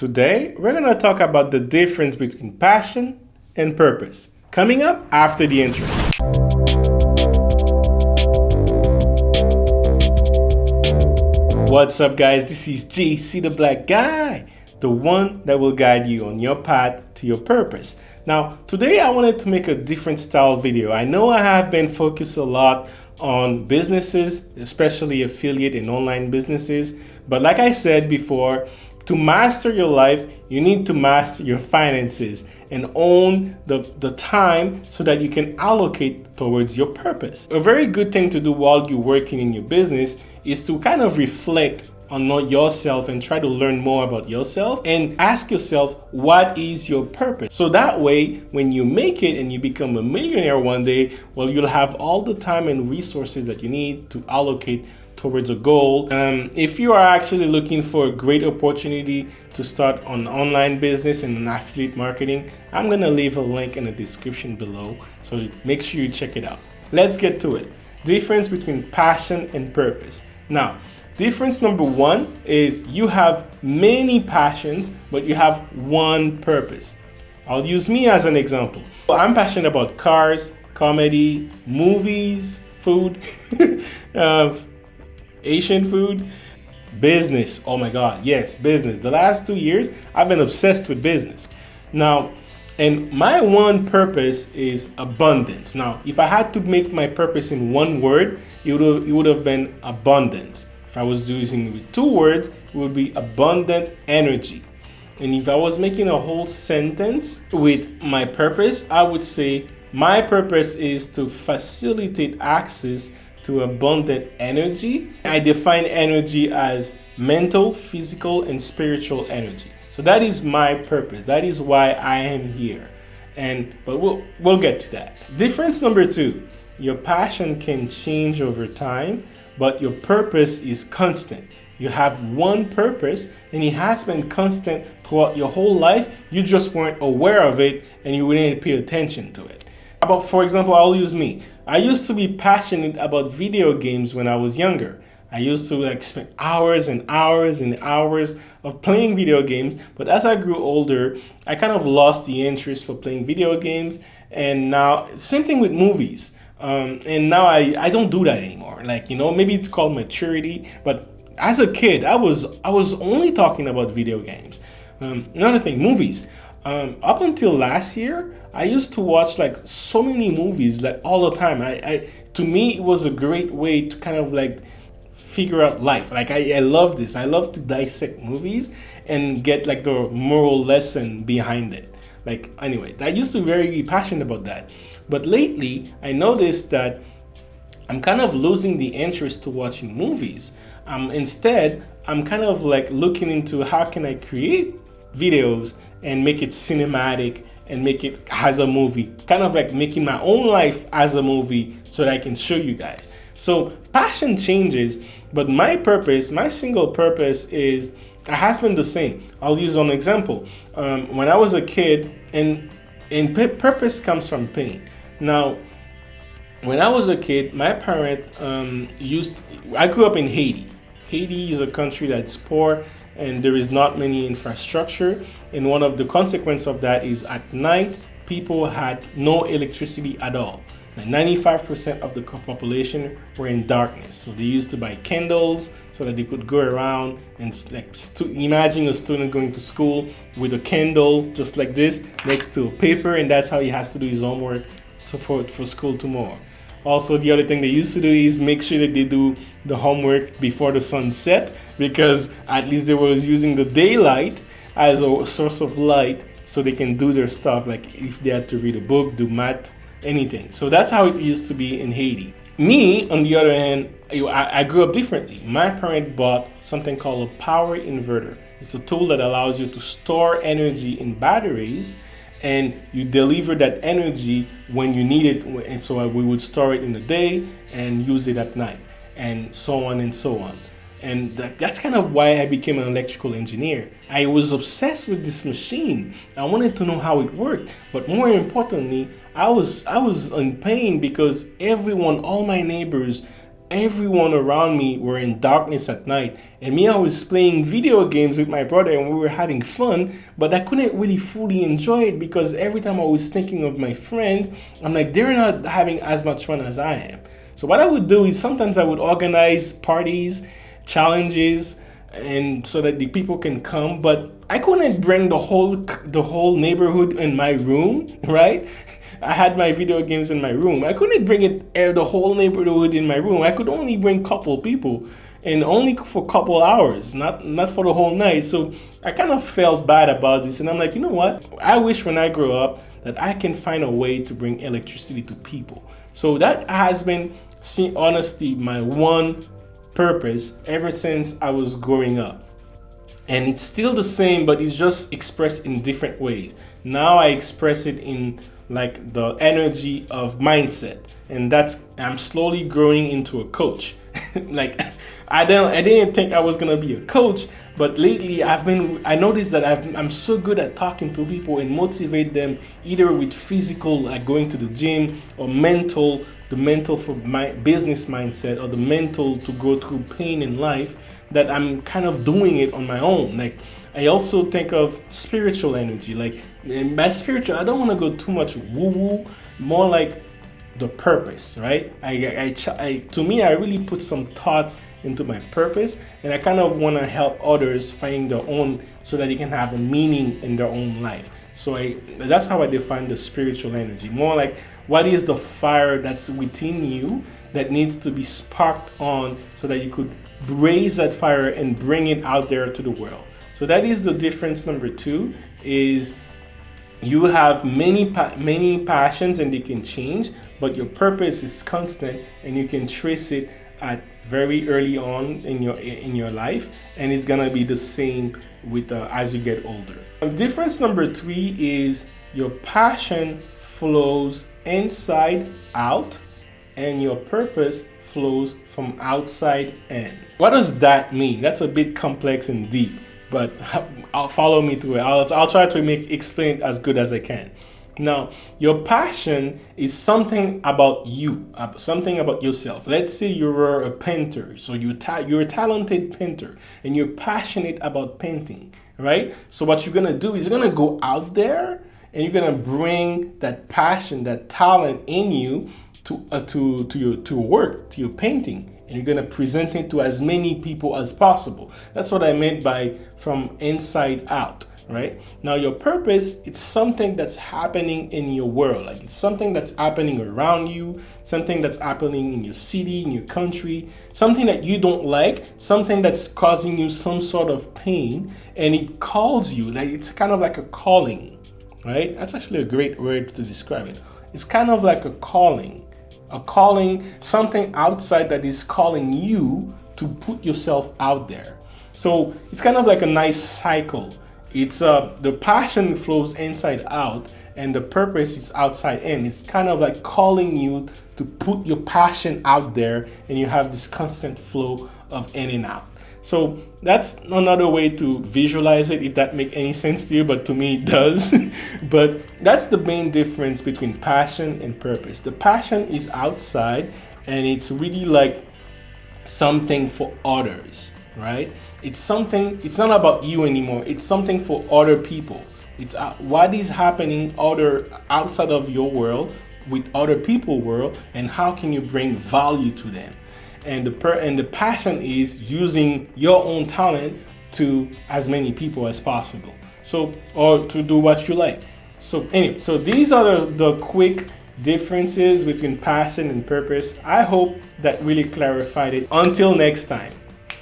Today, we're going to talk about the difference between passion and purpose. Coming up after the intro. What's up, guys? This is JC the Black Guy, the one that will guide you on your path to your purpose. Now, today I wanted to make a different style video. I know I have been focused a lot on businesses, especially affiliate and online businesses. But like I said before, to master your life, you need to master your finances and own the time so that you can allocate towards your purpose. A very good thing to do while you're working in your business is to kind of reflect on yourself and try to learn more about yourself and ask yourself, what is your purpose? So that way, when you make it and you become a millionaire one day, well, you'll have all the time and resources that you need to allocate towards a goal. If you are actually looking for a great opportunity to start an online business and an affiliate marketing, I'm gonna leave a link in the description below, so make sure you check it out. Let's get to it. Difference between passion and purpose. Now, difference number one is you have many passions, but you have one purpose. I'll use me as an example. I'm passionate about cars, comedy, movies, food, Asian food, business. Oh my God, yes, business. The last 2 years, I've been obsessed with business. Now, and my one purpose is abundance. Now, if I had to make my purpose in one word, it would have been abundance. If I was using it with 2 words, it would be abundant energy. And if I was making a whole sentence with my purpose, I would say my purpose is to facilitate access to abundant energy. I define energy as mental, physical, and spiritual energy. So that is my purpose. That is why I am here. But we'll get to that. Difference number 2, your passion can change over time, but your purpose is constant. You have one purpose and it has been constant throughout your whole life. You just weren't aware of it and you didn't pay attention to it. For example, I'll use me. I used to be passionate about video games when I was younger. I used to spend hours and hours and hours of playing video games. But as I grew older, I kind of lost the interest for playing video games. And now, same thing with movies. And now I don't do that anymore. Maybe it's called maturity. But as a kid, I was only talking about video games. Another thing, movies. Up until last year, I used to watch so many movies all the time. To me, it was a great way to kind of figure out life. I love this. I love to dissect movies and get the moral lesson behind it. Anyway, I used to be passionate about that. But lately, I noticed that I'm kind of losing the interest to watching movies. Instead, I'm kind of looking into how can I create videos and make it cinematic and make it as a movie, kind of making my own life as a movie so that I can show you guys. So passion changes, but my purpose, my single purpose has been the same. I'll use an example. When I was a kid, and purpose comes from pain. Now, when I was a kid, my parent I grew up in Haiti. Haiti is a country that's poor and there is not many infrastructure. And one of the consequences of that is at night, people had no electricity at all. 95% of the population were in darkness. So they used to buy candles so that they could go around and imagine a student going to school with a candle just like this next to a paper, and that's how he has to do his homework for school tomorrow. Also, the other thing they used to do is make sure that they do the homework before the sun set, because at least they were using the daylight as a source of light so they can do their stuff, if they had to read a book, do math, anything. So that's how it used to be in Haiti. Me, on the other hand, I grew up differently. My parent bought something called a power inverter. It's a tool that allows you to store energy in batteries, and you deliver that energy when you need it. And so we would store it in the day and use it at night, and so on and so on. And that's kind of why I became an electrical engineer. I was obsessed with this machine. I wanted to know how it worked. But more importantly, I was in pain because all my neighbors everyone around me were in darkness at night, and me, I was playing video games with my brother and we were having fun, but I couldn't really fully enjoy it because every time I was thinking of my friends, I'm like, they're not having as much fun as I am. So what I would do is sometimes I would organize parties, challenges, and so that the people can come, but I couldn't bring the whole neighborhood in my room, right? I had my video games in my room. I couldn't bring the whole neighborhood in my room. I could only bring couple people, and only for a couple hours, not for the whole night. So I kind of felt bad about this, and I'm like, you know what? I wish when I grow up that I can find a way to bring electricity to people. So that has been, honestly, my one purpose ever since I was growing up. And it's still the same, but it's just expressed in different ways. Now I express it in like the energy of mindset, and I'm slowly growing into a coach. Like I didn't think I was gonna be a coach, but lately I noticed that I'm so good at talking to people and motivate them, either with physical, like going to the gym, or mental, the mental for my business mindset, or the mental to go through pain in life, that I'm kind of doing it on my own. Like I also think of spiritual energy. Like by spiritual, I don't want to go too much woo-woo, more like the purpose, right? To me, I really put some thoughts into my purpose, and I kind of want to help others find their own, so that they can have a meaning in their own life. So that's how I define the spiritual energy. More like, what is the fire that's within you that needs to be sparked on so that you could raise that fire and bring it out there to the world. So that is the difference. Number two is you have many passions and they can change, but your purpose is constant and you can trace it at very early on in your life, and it's gonna be the same with as you get older. Difference number three is your passion flows inside out, and your purpose flows from outside in. What does that mean? That's a bit complex and deep, but follow me through it. I'll try to explain it as good as I can. Now, your passion is something about you, something about yourself. Let's say you were a painter, so you're a talented painter, and you're passionate about painting, right? So what you're gonna do is you're gonna go out there and you're gonna bring that passion, that talent in you to your work, to your painting, and you're gonna present it to as many people as possible. That's what I meant by from inside out, right? Now your purpose, it's something that's happening in your world. Like it's something that's happening around you, something that's happening in your city, in your country, something that you don't like, something that's causing you some sort of pain, and it calls you. Like it's kind of like a calling, right? That's actually a great word to describe it. It's kind of like a calling, something outside that is calling you to put yourself out there. So it's kind of like a nice cycle. It's the passion flows inside out and the purpose is outside in. It's kind of like calling you to put your passion out there, and you have this constant flow of in and out. So that's another way to visualize it, if that makes any sense to you, but to me it does. But that's the main difference between passion and purpose. The passion is outside, and it's really like something for others, right? It's not about you anymore. It's something for other people. It's what is happening outside of your world with other people's world, and how can you bring value to them? And the passion is using your own talent to as many people as possible. So, or to do what you like. So anyway, so these are the quick differences between passion and purpose. I hope that really clarified it. Until next time.